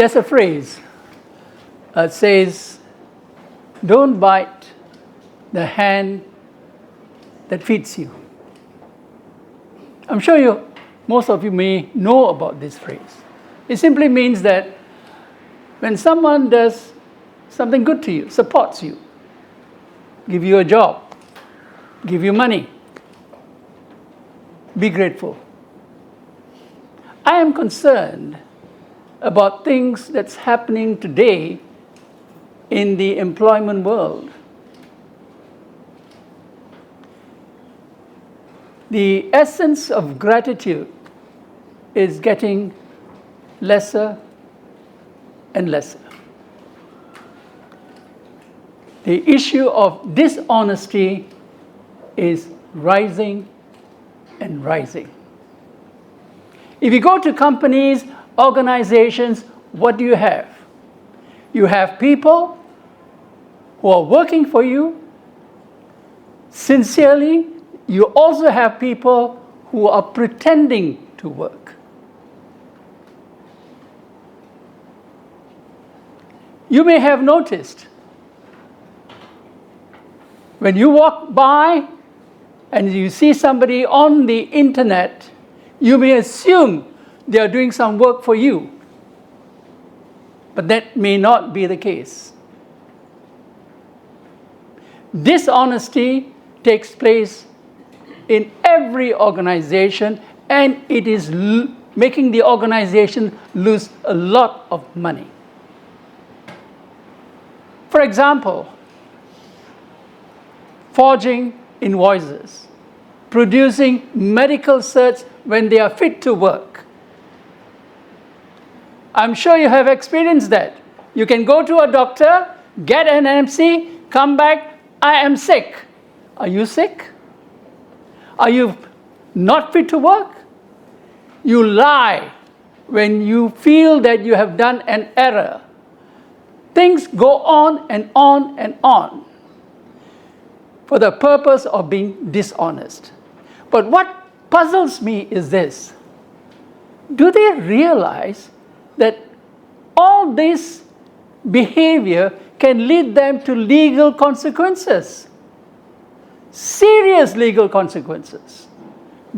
There's a phrase that says, don't bite the hand that feeds you. I'm sure most of you may know about this phrase. It simply means that when someone does something good to you, supports you, give you a job, give you money, be grateful. I am concerned about things that's happening today in the employment world. The essence of gratitude is getting lesser and lesser. The issue of dishonesty is rising and rising. If you go to companies, organizations, what do you have? You have people who are working for you sincerely. You also have people who are pretending to work. You may have noticed when you walk by and you see somebody on the internet, you may assume they are doing some work for you. But that may not be the case. Dishonesty takes place in every organization, and it is making the organization lose a lot of money. For example, forging invoices, producing medical certs when they are fit to work. I'm sure you have experienced that. You can go to a doctor, get an MC, come back, I am sick. Are you sick? Are you not fit to work? You lie when you feel that you have done an error. Things go on and on and on for the purpose of being dishonest. But what puzzles me is this. Do they realize that all this behavior can lead them to legal consequences? Serious legal consequences.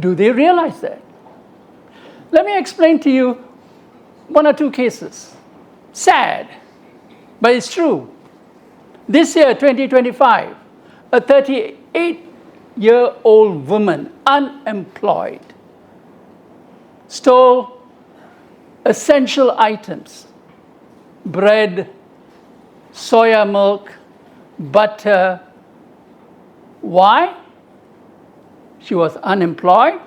Do they realize that? Let me explain to you one or two cases. Sad, but it's true. This year, 2025, a 38-year-old woman, unemployed, stole essential items, bread, soya milk, butter. Why? She was unemployed.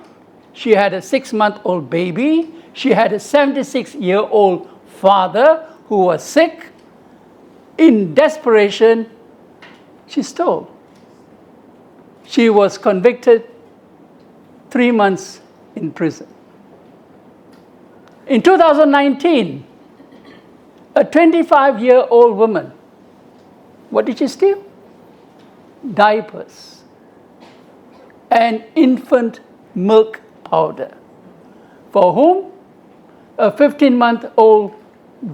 She had a 6-month-old baby. She had a 76-year-old father who was sick. In desperation, she stole. She was convicted 3 months in prison. In 2019, a 25-year-old woman, what did she steal? Diapers and infant milk powder. For whom? A 15-month-old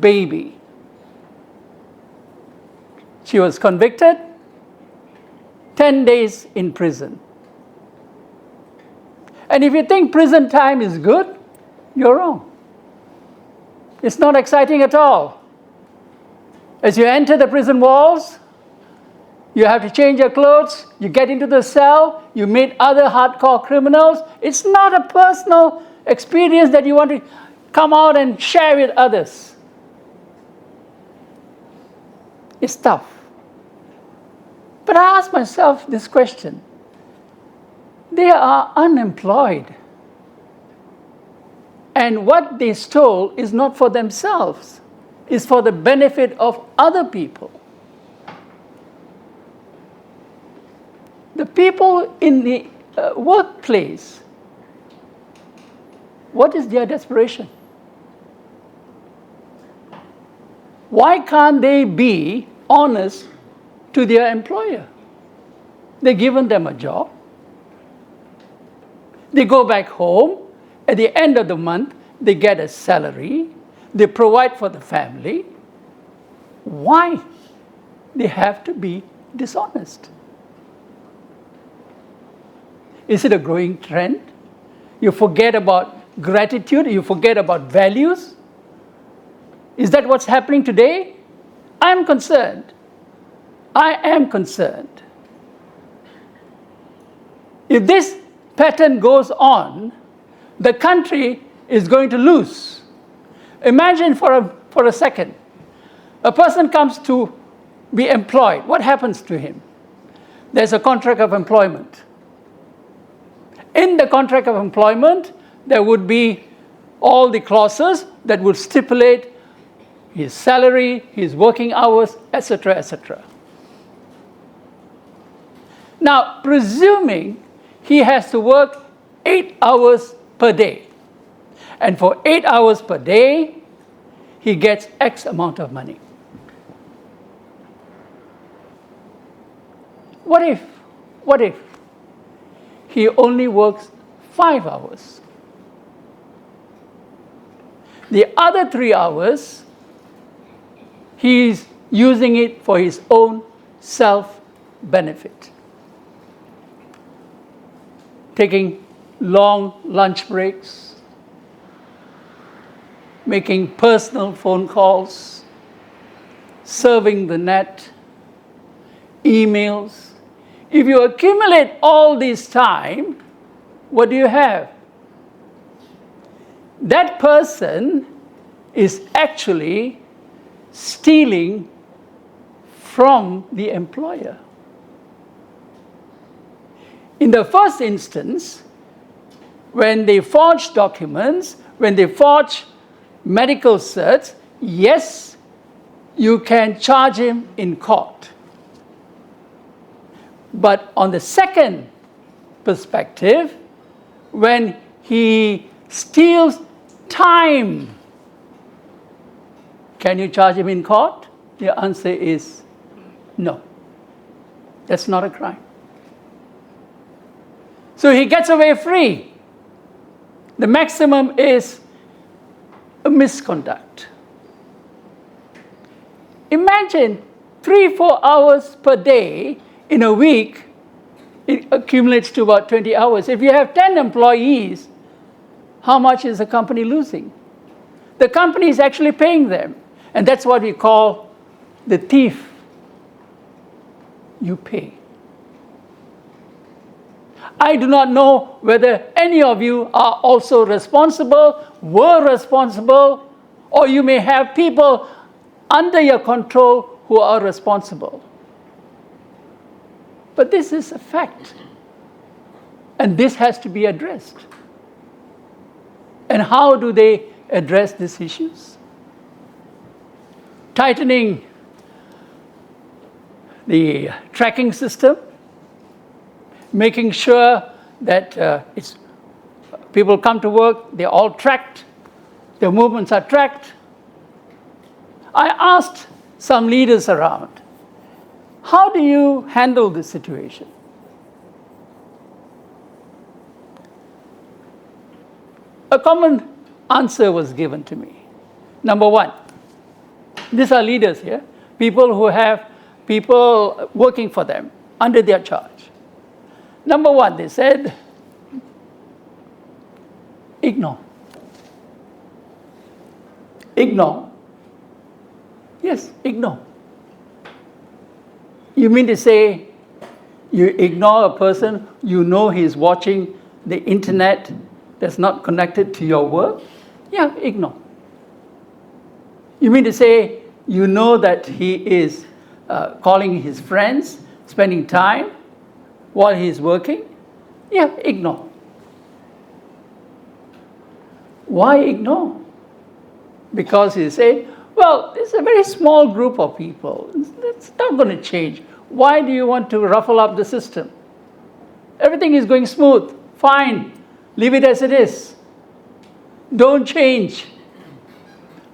baby. She was convicted, 10 days in prison. And if you think prison time is good, you're wrong. It's not exciting at all. As you enter the prison walls, you have to change your clothes, you get into the cell, you meet other hardcore criminals. It's not a personal experience that you want to come out and share with others. It's tough. But I ask myself this question. They are unemployed. And what they stole is not for themselves. It's for the benefit of other people. The people in the workplace, what is their desperation? Why can't they be honest to their employer? They've given them a job. They go back home. At the end of the month, they get a salary. they provide for the family. Why they have to be dishonest? Is it a growing trend? You forget about gratitude, you forget about values. Is that what's happening today? I am concerned. I am concerned. If this pattern goes on, the country is going to lose. Imagine for a second, a person comes to be employed. What happens to him? There's a contract of employment. In the contract of employment, there would be all the clauses that would stipulate his salary, his working hours, etc., etc. Now, presuming he has to work 8 hours per day, and for 8 hours per day, he gets X amount of money. What if he only works 5 hours? The other 3 hours, he's using it for his own self-benefit. Taking long lunch breaks, making personal phone calls, surfing the net, emails. If you accumulate all this time, what do you have? That person is actually stealing from the employer. In the first instance, when they forge documents, when they forge medical certs, yes, you can charge him in court. But on the second perspective, when he steals time, can you charge him in court? The answer is no. That's not a crime. So he gets away free. The maximum is a misconduct. Imagine 3-4 hours per day in a week, it accumulates to about 20 hours. If you have 10 employees, how much is the company losing? The company is actually paying them. And that's what we call the thief. You pay. I do not know whether any of you are also responsible, were responsible, or you may have people under your control who are responsible. But this is a fact. And this has to be addressed. And how do they address these issues? Tightening the tracking system, making sure that people come to work, they're all tracked, their movements are tracked. I asked some leaders around, how do you handle this situation? A common answer was given to me. Number one, these are leaders here, people who have people working for them, under their charge. Number one, they said, ignore. Ignore. Yes, ignore. You mean to say you ignore a person, you know he's watching the internet that's not connected to your work? Yeah, ignore. You mean to say you know that he is calling his friends, spending time while he's working? Yeah, ignore. Why ignore? Because he said, well, it's a very small group of people. It's not going to change. Why do you want to ruffle up the system? Everything is going smooth. Fine. Leave it as it is. Don't change.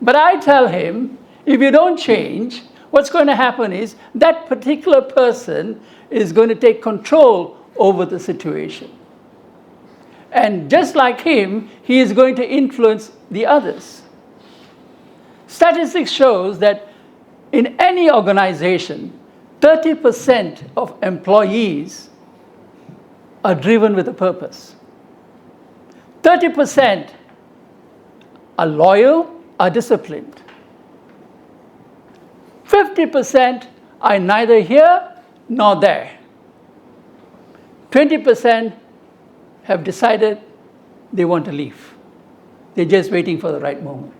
But I tell him, if you don't change, what's going to happen is that particular person is going to take control over the situation. And just like him, he is going to influence the others. Statistics shows that in any organization, 30% of employees are driven with a purpose. 30% are loyal, are disciplined. 50% are neither here nor there. 20% have decided they want to leave. They're just waiting for the right moment.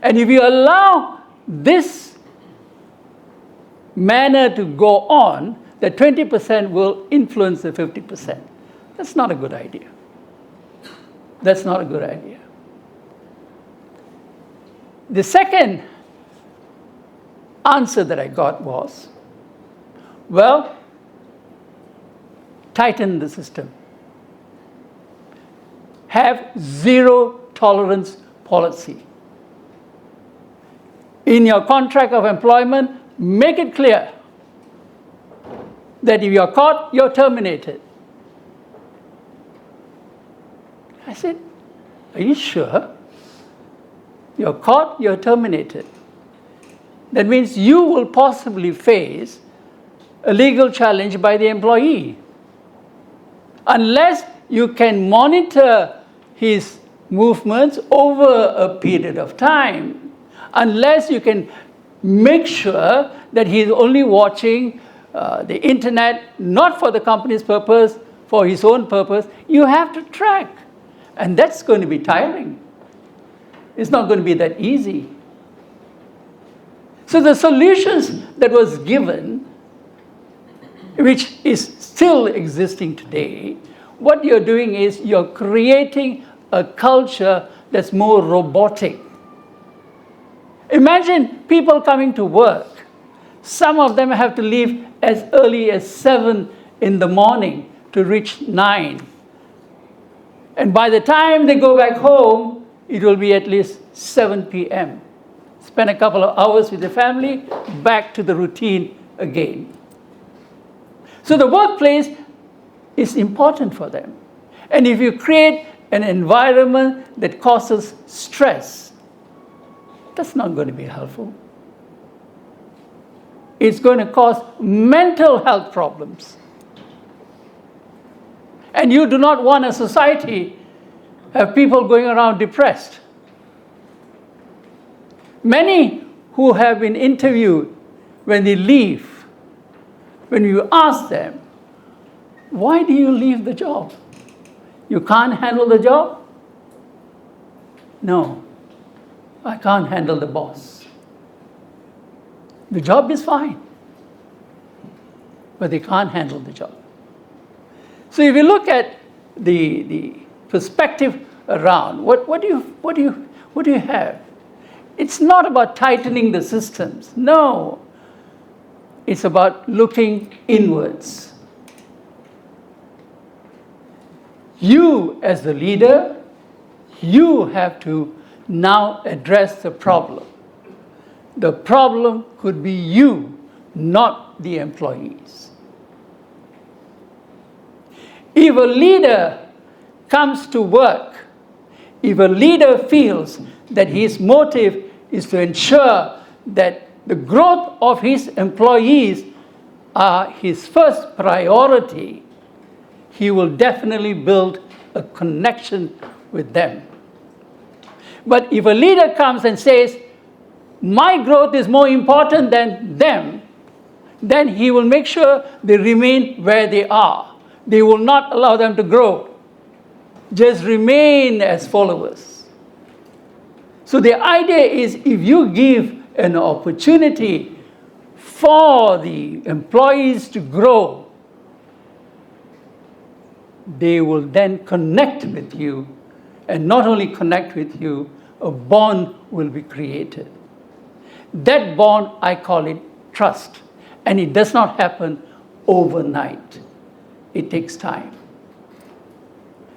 And if you allow this manner to go on, the 20% will influence the 50%. That's not a good idea. That's not a good idea. The second answer that I got was, well, tighten the system. Have zero tolerance policy. In your contract of employment, make it clear that if you're caught, you're terminated. I said, are you sure? You're caught, you're terminated. That means you will possibly face a legal challenge by the employee. Unless you can monitor his movements over a period of time, unless you can make sure that he's only watching the internet, not for the company's purpose, for his own purpose, you have to track. And that's going to be tiring. It's not going to be that easy. So the solutions that was given, which is still existing today, what you're doing is you're creating a culture that's more robotic. Imagine people coming to work. Some of them have to leave as early as 7 in the morning to reach 9. And by the time they go back home, it will be at least 7 p.m. Spend a couple of hours with the family, back to the routine again. So the workplace is important for them. And if you create an environment that causes stress, that's not going to be helpful. It's going to cause mental health problems. And you do not want a society have people going around depressed. Many who have been interviewed, when they leave, when you ask them, why do you leave the job? You can't handle the job? No, I can't handle the boss. The job is fine, but they can't handle the job. So if you look at the perspective around, what do you have? It's not about tightening the systems. No. It's about looking inwards. You, as the leader, you have to now address the problem. The problem could be you, not the employees. If a leader comes to work, if a leader feels that his motive is to ensure that the growth of his employees are his first priority, he will definitely build a connection with them. But if a leader comes and says, my growth is more important than them, then he will make sure they remain where they are. They will not allow them to grow. Just remain as followers. So the idea is, if you give an opportunity for the employees to grow, they will then connect with you, and not only connect with you, a bond will be created. That bond, I call it trust. And it does not happen overnight. It takes time.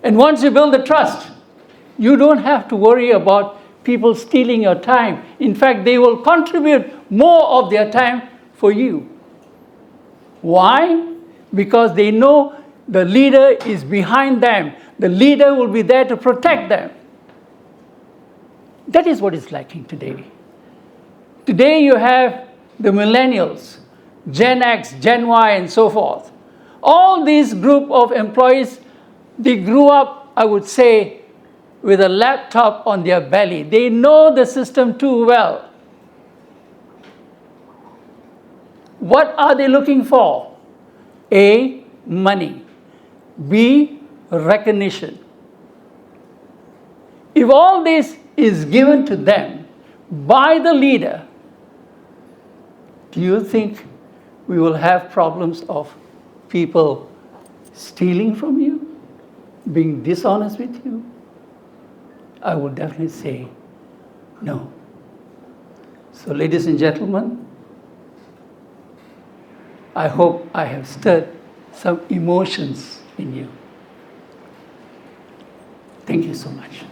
And once you build the trust, you don't have to worry about people stealing your time. In fact, they will contribute more of their time for you. Why? Because they know the leader is behind them. The leader will be there to protect them. That is what is lacking today. Today you have the millennials, Gen X, Gen Y, and so forth. All these group of employees, they grew up, I would say, with a laptop on their belly. They know the system too well. What are they looking for? A, money. B, recognition. If all this is given to them by the leader, do you think we will have problems of people stealing from you, being dishonest with you? I would definitely say no. So, ladies and gentlemen, I hope I have stirred some emotions in you. Thank you so much.